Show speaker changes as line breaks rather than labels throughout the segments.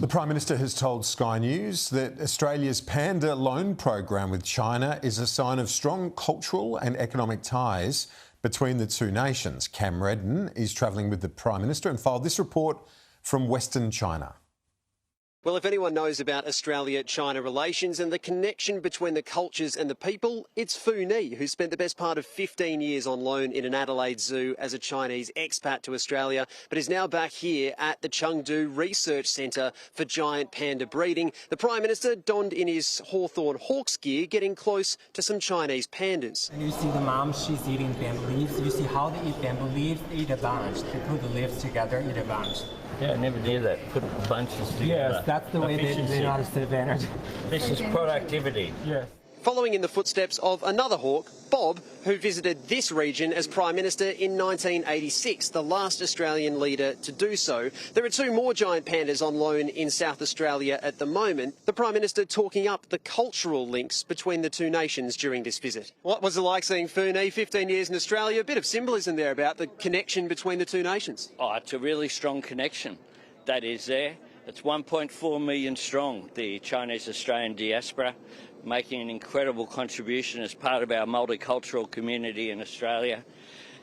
The Prime Minister has told Sky News that Australia's panda loan program with China is a sign of strong cultural and economic ties between the two nations. Cam Redden is travelling with the Prime Minister and filed this report from Western China.
Well, if anyone knows about Australia-China relations and the connection between the cultures and the people, it's Fu Ni, who spent the best part of 15 years on loan in an Adelaide zoo as a Chinese expat to Australia, but is now back here at the Chengdu Research Centre for giant panda breeding. The Prime Minister donned in his Hawthorn Hawks gear, getting close to some Chinese pandas.
And you see the mom, she's eating bamboo leaves. You see how they eat bamboo leaves? They eat a bunch. They put the leaves together, eat a bunch.
Yeah, I never knew that. Put bunches together.
Yes, that's the way they know how to save energy.
This is productivity.
Yes.
Following in the footsteps of another hawk, Bob, who visited this region as Prime Minister in 1986, the last Australian leader to do so. There are two more giant pandas on loan in South Australia at the moment. The Prime Minister talking up the cultural links between the two nations during this visit. What was it like seeing Fu Ni, 15 years in Australia? A bit of symbolism there about the connection between the two nations.
Oh, it's a really strong connection that is there. It's 1.4 million strong, the Chinese-Australian diaspora, making an incredible contribution as part of our multicultural community in Australia.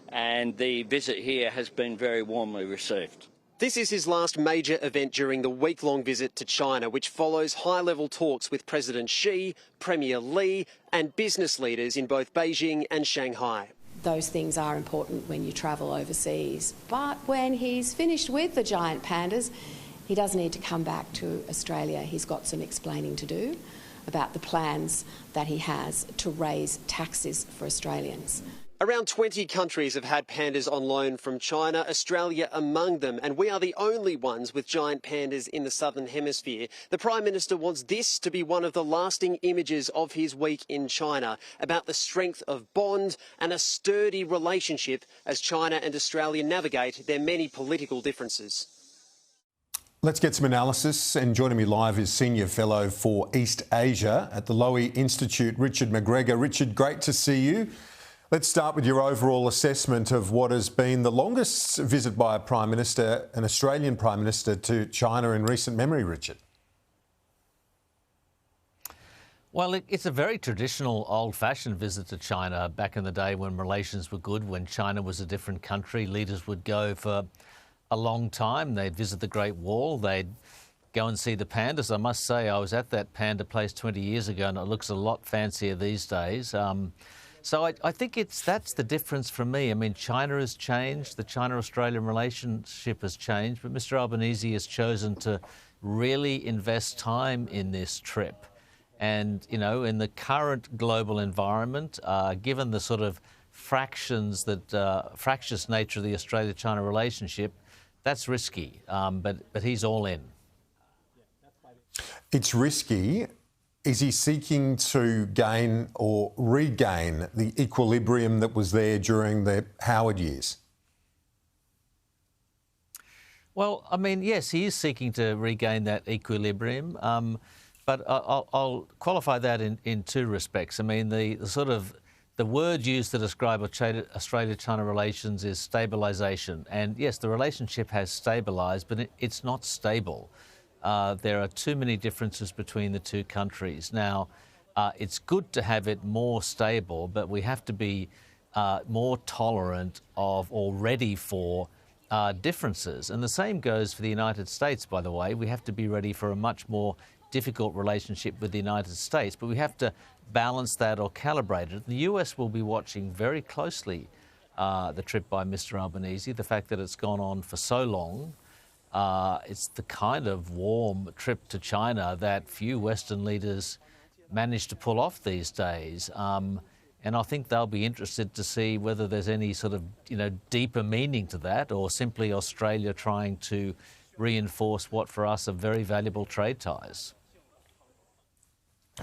And the visit here has been very warmly received.
This is his last major event during the week-long visit to China, which follows high-level talks with President Xi, Premier Li and business leaders in both Beijing and Shanghai.
Those things are important when you travel overseas. But when he's finished with the giant pandas, he does need to come back to Australia. He's got some explaining to do about the plans that he has to raise taxes for Australians.
Around 20 countries have had pandas on loan from China, Australia among them, and we are the only ones with giant pandas in the Southern Hemisphere. The Prime Minister wants this to be one of the lasting images of his week in China, about the strength of bond and a sturdy relationship as China and Australia navigate their many political differences.
Let's get some analysis, and joining me live is Senior Fellow for East Asia at the Lowy Institute, Richard McGregor. Richard, great to see you. Let's start with your overall assessment of what has been the longest visit by a Prime Minister, an Australian Prime Minister, to China in recent memory, Richard.
Well, it's a very traditional, old-fashioned visit to China. Back in the day when relations were good, when China was a different country, leaders would go for a long time. They'd visit the Great Wall. They'd go and see the pandas. I must say, I was at that panda place 20 years ago, and it looks a lot fancier these days. So I think that's the difference for me. I mean, China has changed. The China-Australian relationship has changed. But Mr Albanese has chosen to really invest time in this trip. And, you know, in the current global environment, given the sort of fractious nature of the Australia-China relationship, that's risky, but he's all in.
It's risky. Is he seeking to gain or regain the equilibrium that was there during the Howard years? Well,
I mean, yes, he is seeking to regain that equilibrium, but I'll qualify that in two respects. I mean, the word used to describe Australia-China relations is stabilisation. And yes, the relationship has stabilised, but it's not stable. There are too many differences between the two countries. Now, it's good to have it more stable, but we have to be more tolerant of or ready for differences. And the same goes for the United States, by the way. We have to be ready for a much more difficult relationship with the United States, but we have to balance that or calibrate it. The US will be watching very closely the trip by Mr Albanese, the fact that it's gone on for so long. It's the kind of warm trip to China that few Western leaders manage to pull off these days. And I think they'll be interested to see whether there's any sort of, deeper meaning to that, or simply Australia trying to reinforce what for us are very valuable trade ties.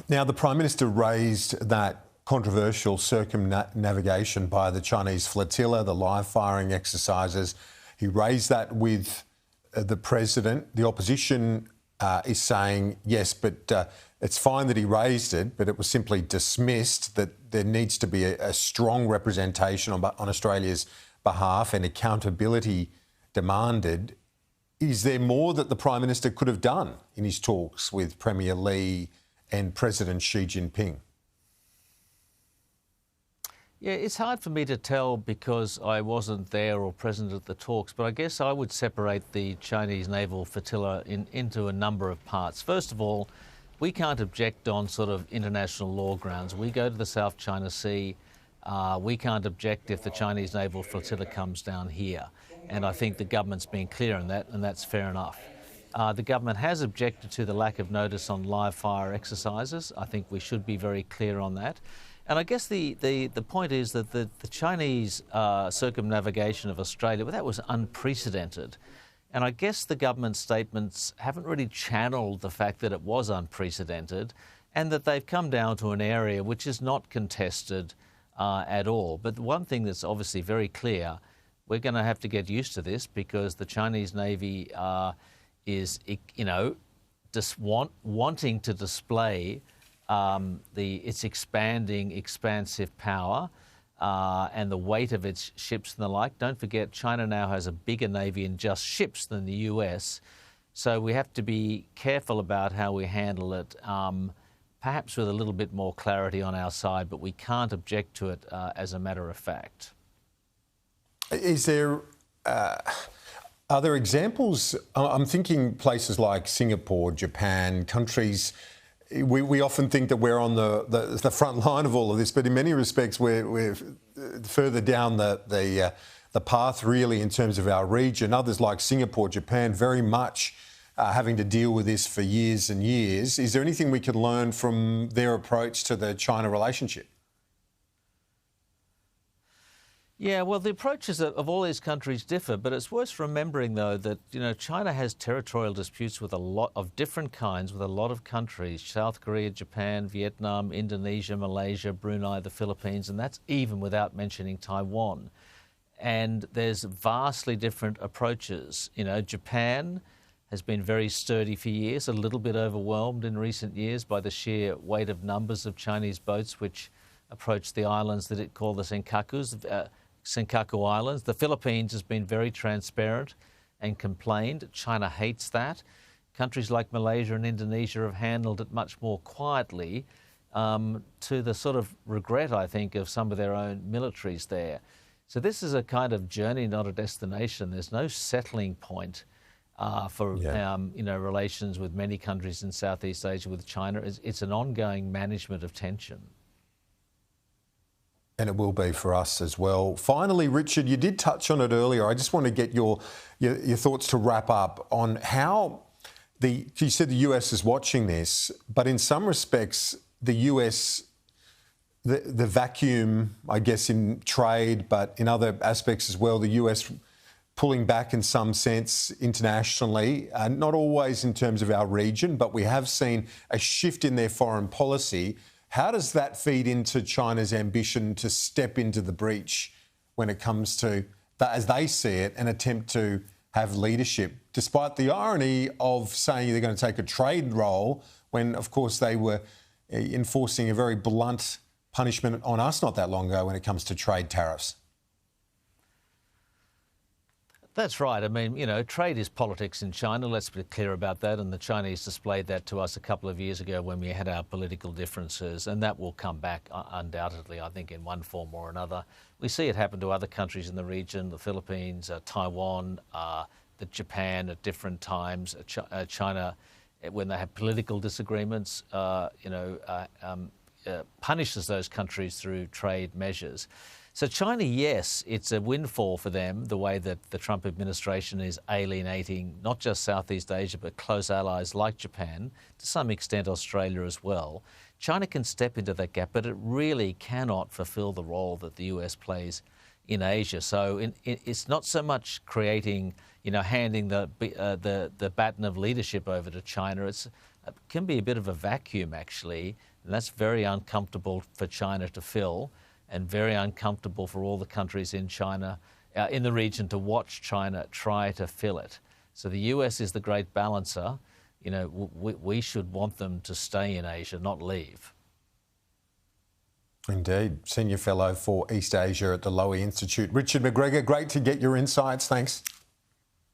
Now, the Prime Minister raised that controversial circumnavigation by the Chinese flotilla, the live firing exercises. He raised that with the President. The opposition is saying, yes, but it's fine that he raised it, but it was simply dismissed, that there needs to be a strong representation on Australia's behalf and accountability demanded. is there more that the Prime Minister could have done in his talks with Premier Li and President Xi Jinping?
Yeah, it's hard for me to tell because I wasn't there or present at the talks, but I guess I would separate the Chinese naval flotilla into a number of parts. First of all, we can't object on sort of international law grounds. We go to the South China Sea. We can't object if the Chinese naval flotilla comes down here. And I think the government's been clear on that, and that's fair enough. The government has objected to the lack of notice on live fire exercises. I think we should be very clear on that. And I guess the point is that the Chinese circumnavigation of Australia, well, that was unprecedented. And I guess the government statements haven't really channeled the fact that it was unprecedented and that they've come down to an area which is not contested at all. But one thing that's obviously very clear, we're going to have to get used to this because the Chinese Navy is, you know, just wanting to display its expansive power and the weight of its ships and the like. Don't forget, China now has a bigger navy in just ships than the US. So we have to be careful about how we handle it, perhaps with a little bit more clarity on our side, but we can't object to it as a matter of fact.
Is there... are there examples? I'm thinking places like Singapore, Japan, countries... We often think that we're on the front line of all of this, but in many respects we're further down the path really in terms of our region. Others like Singapore, Japan, very much having to deal with this for years and years. Is there anything we can learn from their approach to the China relationship?
Yeah, well, the approaches of all these countries differ, but it's worth remembering, though, that, you know, China has territorial disputes with a lot of different kinds with a lot of countries: South Korea, Japan, Vietnam, Indonesia, Malaysia, Brunei, the Philippines, and that's even without mentioning Taiwan. And there's vastly different approaches. You know, Japan has been very sturdy for years, a little bit overwhelmed in recent years by the sheer weight of numbers of Chinese boats which approach the islands that it called the Senkaku Islands. The Philippines has been very transparent and complained. China hates that. Countries like Malaysia and Indonesia have handled it much more quietly, to the sort of regret, I think, of some of their own militaries there. So this is a kind of journey, not a destination. There's no settling point for you know, relations with many countries in Southeast Asia with China. It's an ongoing management of tension.
And it will be for us as well. Finally, Richard, you did touch on it earlier. I just want to get your thoughts to wrap up on how you said the US is watching this, but in some respects, the US, the vacuum, I guess, in trade, but in other aspects as well, the US pulling back in some sense internationally, not always in terms of our region, but we have seen a shift in their foreign policy. How does that feed into China's ambition to step into the breach when it comes to, as they see it, an attempt to have leadership, despite the irony of saying they're going to take a trade role when, of course, they were enforcing a very blunt punishment on us not that long ago when it comes to trade tariffs?
That's right. I mean, you know, trade is politics in China. Let's be clear about that. And the Chinese displayed that to us a couple of years ago when we had our political differences. And that will come back undoubtedly, I think, in one form or another. We see it happen to other countries in the region, the Philippines, Taiwan, Japan at different times, China, when they have political disagreements, punishes those countries through trade measures. So China, yes, it's a windfall for them, the way that the Trump administration is alienating not just Southeast Asia, but close allies like Japan, to some extent Australia as well. China can step into that gap, but it really cannot fulfill the role that the US plays in Asia. So it's not so much creating, you know, handing the baton of leadership over to China. It can be a bit of a vacuum, actually, and that's very uncomfortable for China to fill, and very uncomfortable for all the countries in China, in the region, to watch China try to fill it. So the US is the great balancer. You know, we should want them to stay in Asia, not leave.
Indeed. Senior Fellow for East Asia at the Lowy Institute. Richard McGregor, great to get your insights. Thanks.